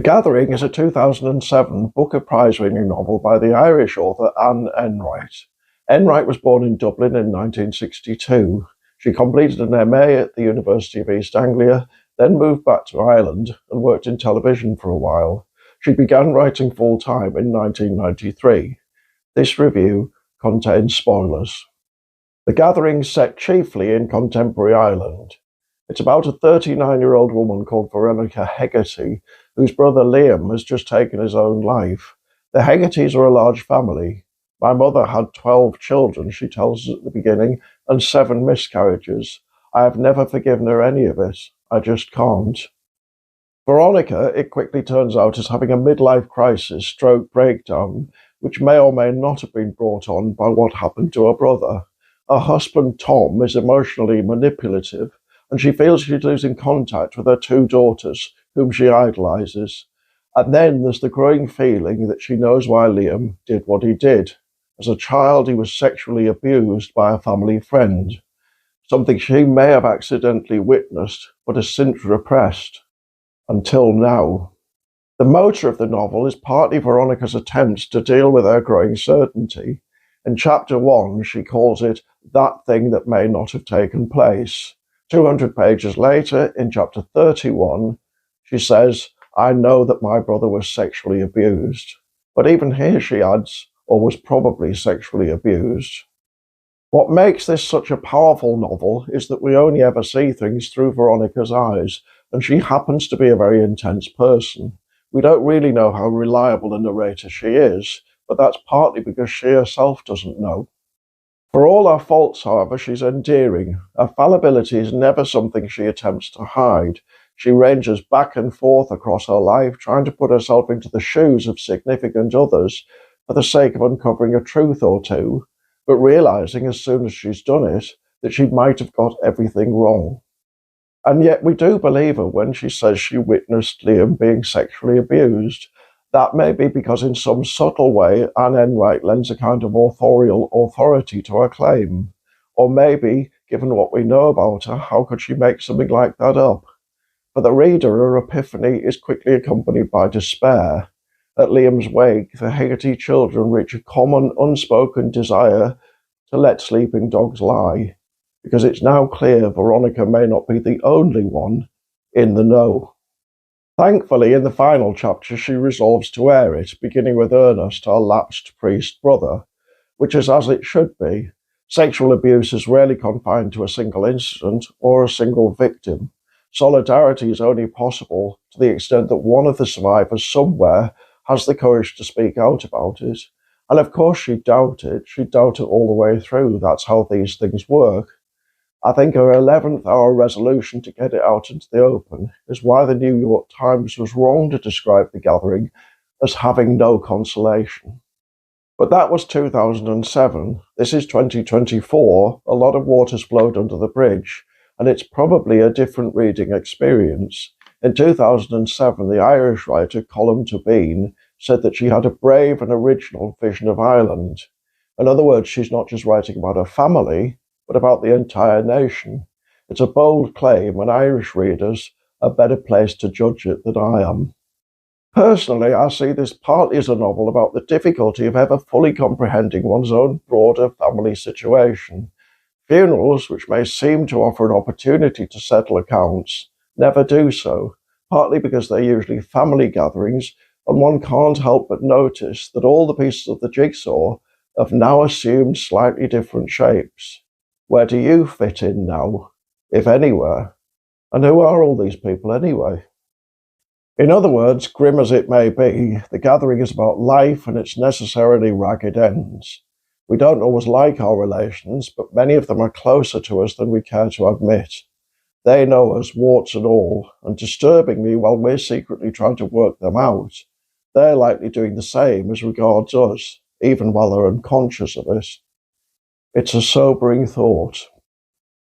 The Gathering is a 2007 Booker Prize-winning novel by the Irish author Enright. Enright was born in Dublin in 1962. She completed an MA at the University of East Anglia, then moved back to Ireland and worked in television for a while. She began writing full-time in 1993. This review contains spoilers. The Gathering is set chiefly in contemporary Ireland. It's about a 39-year-old woman called Veronica Hegarty, whose brother Liam has just taken his own life. The Hegartys are a large family. My mother had 12 children, she tells us at the beginning, and 7 miscarriages. I have never forgiven her any of it. I just can't. Veronica, it quickly turns out, is having a midlife crisis stroke breakdown, which may or may not have been brought on by what happened to her brother. Her husband, Tom, is emotionally manipulative, and she feels she's losing contact with her 2 daughters, whom she idolizes. And then there's the growing feeling that she knows why Liam did what he did. As a child, he was sexually abused by a family friend, something she may have accidentally witnessed, but has since repressed. Until now. The motor of the novel is partly Veronica's attempts to deal with her growing certainty. In chapter 1, she calls it that thing that may not have taken place. 200 pages later, in chapter 31, she says, I know that my brother was sexually abused. But even here, she adds, or was probably sexually abused. What makes this such a powerful novel is that we only ever see things through Veronica's eyes, and she happens to be a very intense person. We don't really know how reliable a narrator she is, but that's partly because she herself doesn't know. For all her faults, however, she's endearing. Her fallibility is never something she attempts to hide. She ranges back and forth across her life, trying to put herself into the shoes of significant others for the sake of uncovering a truth or two, but realizing as soon as she's done it that she might have got everything wrong. And yet we do believe her when she says she witnessed Liam being sexually abused. That may be because in some subtle way Anne Enright lends a kind of authorial authority to her claim. Or maybe, given what we know about her, how could she make something like that up? For the reader, her epiphany is quickly accompanied by despair. At Liam's wake, the Hegarty children reach a common, unspoken desire to let sleeping dogs lie, because it's now clear Veronica may not be the only one in the know. Thankfully, in the final chapter, she resolves to air it, beginning with Ernest, her lapsed priest brother, which is as it should be. Sexual abuse is rarely confined to a single incident or a single victim. Solidarity is only possible to the extent that one of the survivors somewhere has the courage to speak out about it. And of course she'd doubt it. She'd doubt it all the way through. That's how these things work. I think her 11th hour resolution to get it out into the open is why the New York Times was wrong to describe The Gathering as having no consolation. But that was 2007. This is 2024. A lot of water's flowed under the bridge, and it's probably a different reading experience. In 2007, the Irish writer Colm Tóibín said that she had a brave and original vision of Ireland. In other words, she's not just writing about her family, but about the entire nation. It's a bold claim, and Irish readers are better placed to judge it than I am. Personally, I see this partly as a novel about the difficulty of ever fully comprehending one's own broader family situation. Funerals, which may seem to offer an opportunity to settle accounts, never do so, partly because they're usually family gatherings, and one can't help but notice that all the pieces of the jigsaw have now assumed slightly different shapes. Where do you fit in now, if anywhere? And who are all these people anyway? In other words, grim as it may be, The Gathering is about life and its necessarily ragged ends. We don't always like our relations, but many of them are closer to us than we care to admit. They know us, warts and all, and disturbingly, while we're secretly trying to work them out, they're likely doing the same as regards us, even while they're unconscious of it. It's a sobering thought.